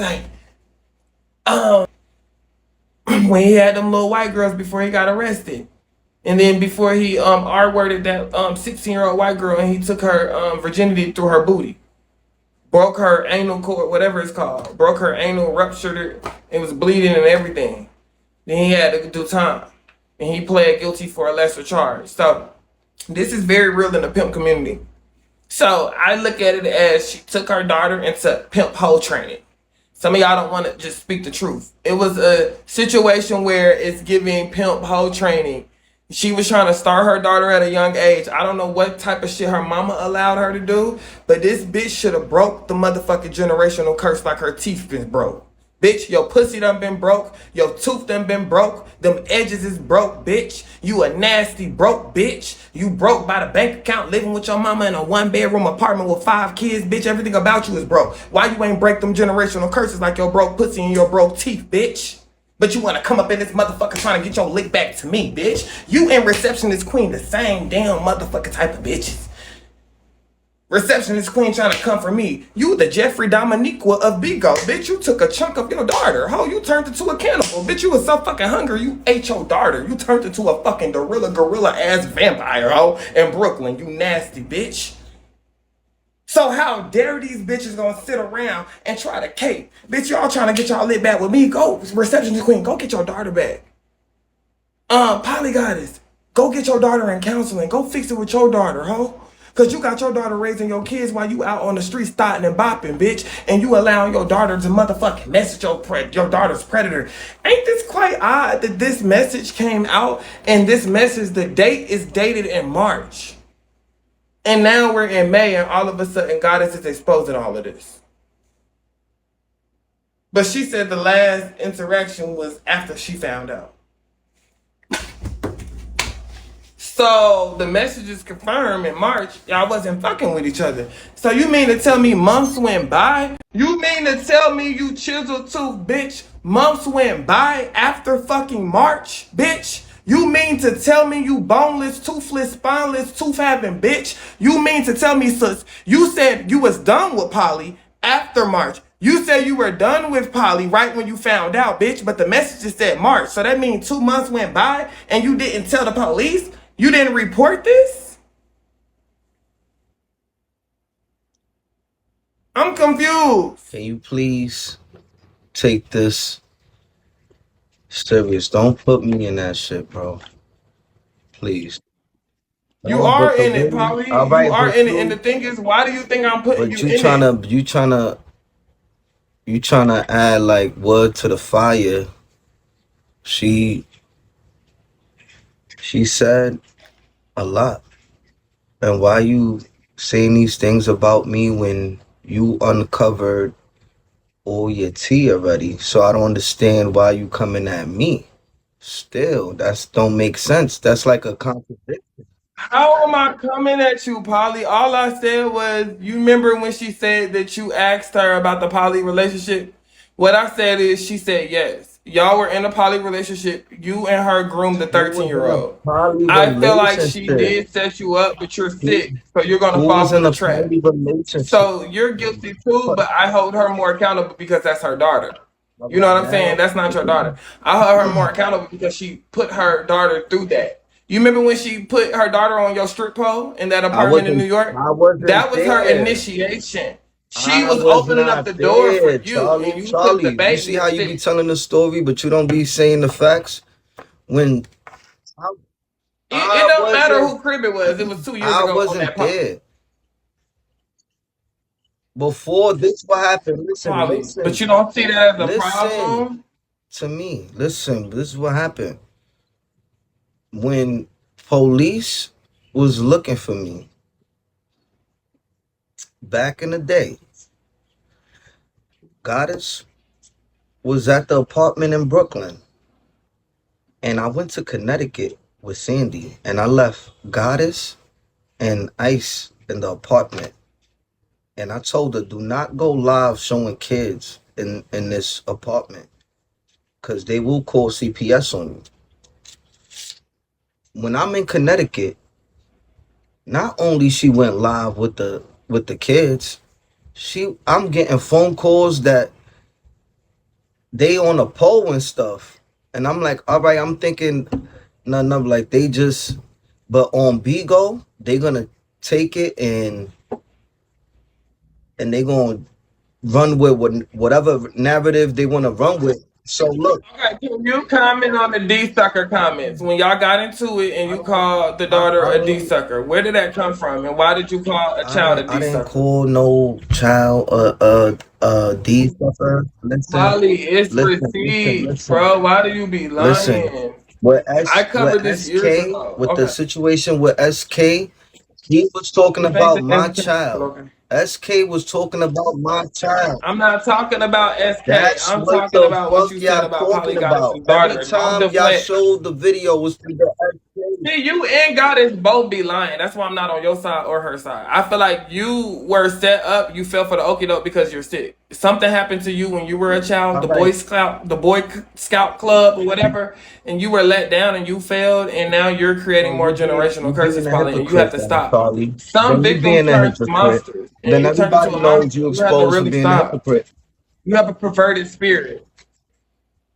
say? Um, when he had them little white girls before he got arrested. And then before he R-worded that 16-year-old white girl and he took her virginity through her booty. Broke her anal cord, whatever it's called. Broke her anal, ruptured it. It was bleeding and everything. Then he had to do time. And he pled guilty for a lesser charge. So this is very real in the pimp community. So I look at it as she took her daughter into pimp hoe training. Some of y'all don't want to just speak the truth. It was a situation where it's giving pimp hoe training. She was trying to start her daughter at a young age. I don't know what type of shit her mama allowed her to do, but this bitch should have broke the motherfucking generational curse like her teeth been broke. Bitch, your pussy done been broke. Your tooth done been broke. Them edges is broke, bitch. You a nasty broke bitch. You broke by the bank account living with your mama in a 1-bedroom apartment with 5 kids, bitch. Everything about you is broke. Why you ain't break them generational curses like your broke pussy and your broke teeth, bitch? But you want to come up in this motherfucker trying to get your lick back to me, bitch. You and Receptionist Queen, the same damn motherfucker type of bitches. Receptionist Queen trying to come for me. You the Jeffrey Dominiqua of Bigo. Bitch, you took a chunk of your daughter. Ho, you turned into a cannibal. Bitch, you was so fucking hungry, you ate your daughter. You turned into a fucking gorilla ass vampire, ho, in Brooklyn. You nasty bitch. So how dare these bitches gonna sit around and try to cape? Bitch, y'all trying to get y'all lit back with me. Go, Receptionist Queen, go get your daughter back. Poly Goddess, go get your daughter in counseling. Go fix it with your daughter, ho. Cause you got your daughter raising your kids while you out on the street starting and bopping, bitch. And you allowing your daughter to motherfucking message your daughter's predator. Ain't this quite odd that this message came out and this message, the date is dated in March. And now we're in May, and all of a sudden, Goddess is exposing all of this. But she said the last interaction was after she found out. So the message is confirmed in March. Y'all wasn't fucking with each other. So you mean to tell me months went by? You mean to tell me you chisel tooth, bitch? Months went by after fucking March, bitch? You mean to tell me you boneless, toothless, spineless, tooth having bitch? You mean to tell me, sis, you said you was done with Polly after March. You said you were done with Polly right when you found out, bitch, but the message just said March. So that means 2 months went by and you didn't tell the police? You didn't report this? I'm confused. Can you please take this serious? Don't put me in that shit, bro. Please. You No, are but the in it, way, Polly. all You right, are but in it. And the thing is, why do you think I'm putting you in it? you trying to add like wood to the fire. She she said a lot. And why you saying these things about me when you uncovered all your tea already? So I don't understand why you coming at me. Still, that's don't make sense. That's like a contradiction. How am I coming at you, Polly? All I said was, you remember when she said that you asked her about the poly relationship? What I said is, she said yes. Y'all were in a poly relationship. You and her groomed the Who was in a 13-year-old. poly I feel like she relationship? did set you up, but you're Who, sick, so you're gonna who fall was for in the a trap. poly relationship? So you're guilty too, but I hold her more accountable because that's her daughter. All You know right, what I'm saying? now. That's not your daughter. I hold her more accountable because she put her daughter through that. You remember when she put her daughter on your strip pole in that I apartment in New wasn't York? I wasn't That was her there. initiation. She I was was opening up not the door for there, you, Charlie. and you took the Charlie, you bait and see you're how you be sick. telling the story, but you don't be saying the facts? When I, It I don't matter wasn't who crib it was. It was 2 years I ago on wasn't that pole. there. Before this what happened. Probably. But you don't see that as a Listen problem? to me. Listen, this is what happened. When police was looking for me back in the day, Goddess was at the apartment in Brooklyn. And I went to Connecticut with Sandy and I left Goddess and Ice in the apartment. And I told her, do not go live showing kids in this apartment because they will call CPS on you. When I'm in Connecticut, not only she went live with the kids, I'm getting phone calls that they on a pole and stuff. And I'm like, all right, I'm thinking nothing of like they just, but on Bigo, they gonna take it and they gonna run with whatever narrative they want to run with. So look, Okay, can you comment on the D sucker comments when y'all got into it and I you don't, called the I, daughter I a D didn't, sucker? Where did that come from, and why did you call a child a I D didn't sucker? call no child D stuffer. Holly, it's receipts, Listen. bro. Why do you be Listen. lying? With I covered this years SK, ago. with the Okay, situation with SK, he was talking this ain't about the my SK, but child. okay. SK was talking about my child. I'm not talking about SK. That's I'm what talking the about what fuck you said y'all about Polly talking about. Goddess's Every daughter. Don't time y'all deflect. showed the video was to the SK. See, you and Goddess both be lying. That's why I'm not on your side or her side. I feel like you were set up. You fell for the okie doke because you're sick. Something happened to you when you were a child, All right. The Boy Scout Club or whatever, and you were let down and you failed, and now you're creating So more you generational curses, being a Polly, and you have hypocrite to then, stop. Charlie. Some Then you victims being a turn to hypocrite. monsters, and Then you turn into everybody a knows monster. you You have to exposed for really being a stop. hypocrite. You have a perverted spirit.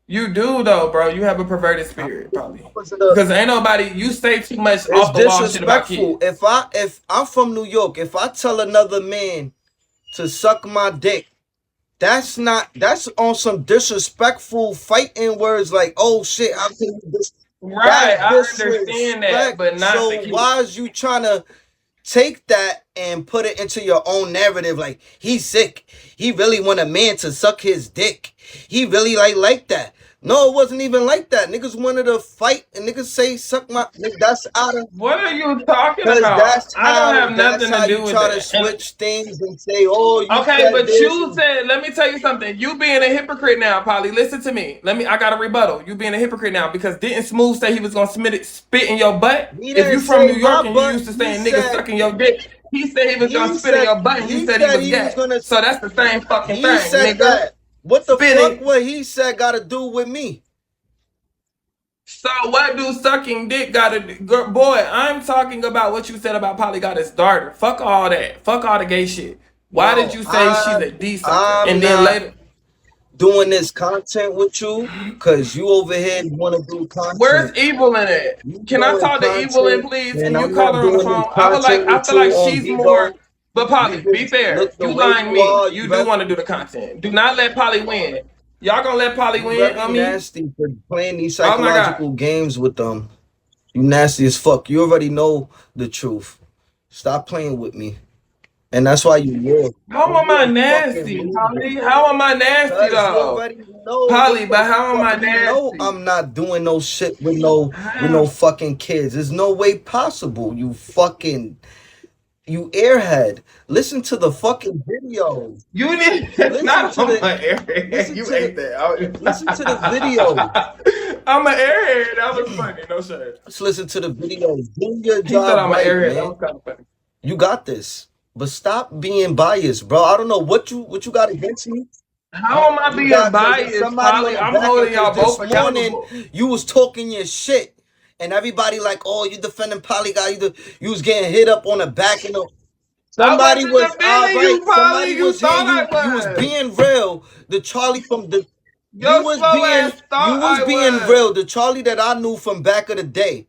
You do though, bro. You have a perverted How spirit, probably. was it a Because ain't nobody you say too much It's off the wall shit about disrespectful. kids. If I'm from New York, if I tell another man to suck my dick, that's on some disrespectful fighting words like, oh shit, how can you Right, that's I understand that, disrespect. but not the So kid. why is you trying to take that and put it into your own narrative like he's sick? He really want a man to suck his dick. He really like that. No, it wasn't even like that. Niggas wanted to fight and niggas say suck my nigga, that's out of What are you talking because about? I don't have that's nothing to how you do with try to that. And switch things and say, oh, you okay, said but this. you said, let me tell you something. You being a hypocrite now, Polly. Listen to me. I got a rebuttal. You being a hypocrite now because didn't Smooth say he was gonna spit in your butt? He If didn't you from say New York my and you butt. used to saying niggas sucking your dick, he said he was gonna spit in your butt and you He said he said was he was gay. gonna So that's the same fucking he thing, said nigga. that. What the fuck Spitting. what he said gotta do with me? So what do sucking dick gotta do? Boy, I'm talking about what you said about Polly got his daughter. Fuck all that. Fuck all the gay shit. Why did Yo, you say she's a D sucker? I'm And then not later, doing this content with you because you over here want to do where's content. Evil in it? You Can I doing talk to Evil in, content, please? Can and you I'm call not her on the doing this phone? content I with feel you like on she's more. Bigo. But You Polly, be just fair. look the You way lying you me. are. You do want to do the content. Do not let Polly win. Y'all gonna let Polly You win very on me? nasty for playing these Oh my god. psychological games with them. You nasty as fuck. You already know the truth. Stop playing with me. And that's why you live. How And am you I a fucking nasty, loser. Polly? How am I nasty Cause you though? already know what Polly, but the how am fuck I you know nasty? I'm not doing no shit with no How? fucking kids. There's no way possible. You airhead. Listen to the fucking video. You need it's Listen not to on the my airhead. listen You to ate the that. listen to the video. I'm an airhead. That was funny. No shade. Let's listen to the video. Do your He said job I'm an right, airhead. That man. was kind of funny. You got this. But stop being biased, bro. I don't know what you got against me. How am I You being got cause there's biased, somebody on Polly? the I'm back end holding cause y'all this both morning accountable. you was talking your shit and everybody like, oh, you defending Polygon, you was getting hit up on the back and I somebody wasn't was all defending right. you, Polly. Somebody You was here. thought I You was was. being real. The Charlie from the Your slow ass you thought was I being was. real. The Charlie that I knew from back of the day.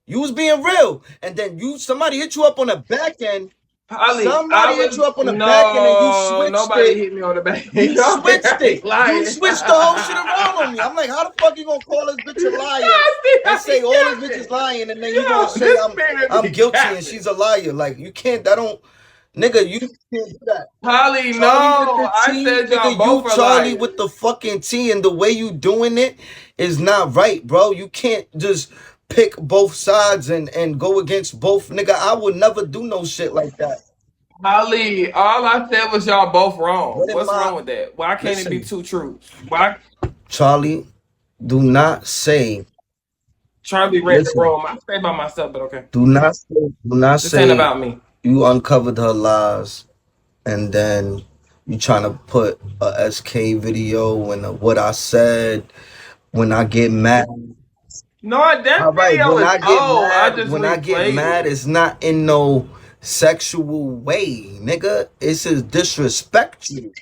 You was being real. And then somebody hit you up on the back end. Polly, Somebody hit you up on the back end and you no, switched nobody it. hit me on the back. You Y'all switched it. You lying. switched the whole shit around on me. I'm like, how the fuck you gonna call this bitch a liar See and how he say all this got bitch is it. lying and then you gonna Yo, say this man I'm be guilty and capping. she's a liar. Like you can't that don't nigga, you can't do that. Polly, no. Charlie with the I T, said y'all nigga, both you are Charlie with liars. the fucking T and the way you doing it is not right, bro. You can't just pick both sides and go against both nigga. I would never do no shit like that. Polly, all I said was y'all both wrong. What am What's I wrong with that? Why can't it be listen, two truths? Why Charlie, do not say Charlie read the listen. room? I stay by myself, but okay. Do not This ain't say about me. you uncovered her lies and then you trying to put a SK video and what I said when I get mad. No, that All right, video is old. I just when I get replayed mad, it. it's not in no sexual way, nigga. It's just disrespect you.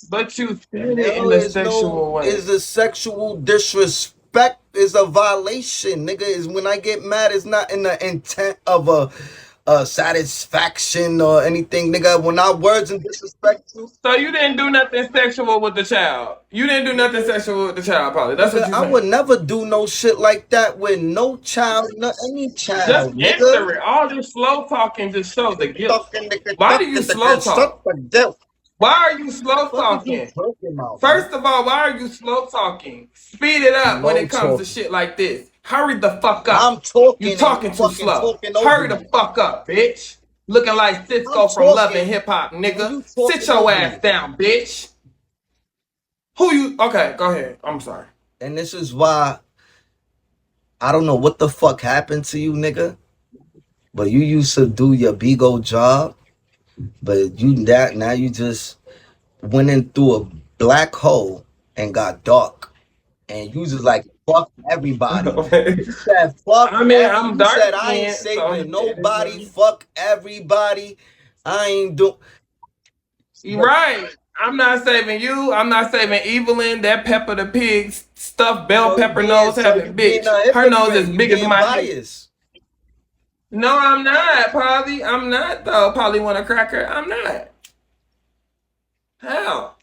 But you said it in No, a it's no, sexual way. it's a sexual disrespect is a violation, nigga. Is when I get mad, it's not in the intent of a satisfaction or anything, nigga. When our words and disrespect you, So you didn't do nothing sexual with the child. You didn't do nothing nigga, sexual with the child, probably. That's what nigga, you're I would saying. never do no shit like that with no child, not any Just child, nigga. answer it. All this slow talking just shows the guilt. Talking, nigga, Why do you talking, slow nigga, suck talk? my dick. Why are you slow Fuck is you talking? talking about, man? First of all, why are you slow talking? Speed it up when Slow it comes to talking. shit like this. Hurry the fuck I'm up. You talking and you talking too fucking slow. talking over Hurry the me. fuck up, bitch. Looking like I'm Cisco from Love and talking Hip Hop, and nigga. you Sit talking your over ass me. down, bitch. Who you? Okay, go ahead. I'm sorry. And this is why I don't know what the fuck happened to you, nigga. But you used to do your big old job, but you that now you just went in through a black hole and got dark. And you just like fuck everybody. You said fuck I mean, every. I'm You dark said I ain't skinned, so saving it is what nobody. it is. Fuck everybody. I ain't do. You But right. I'm not saving you. I'm not saving Evelyn. That Pepper the Pig stuffed bell so you pepper being nose so you having being bitch. a Her nose as hypocrite. You big as being my head. biased. No, I'm not, Polly. I'm not though. Polly want a cracker. I'm not. How?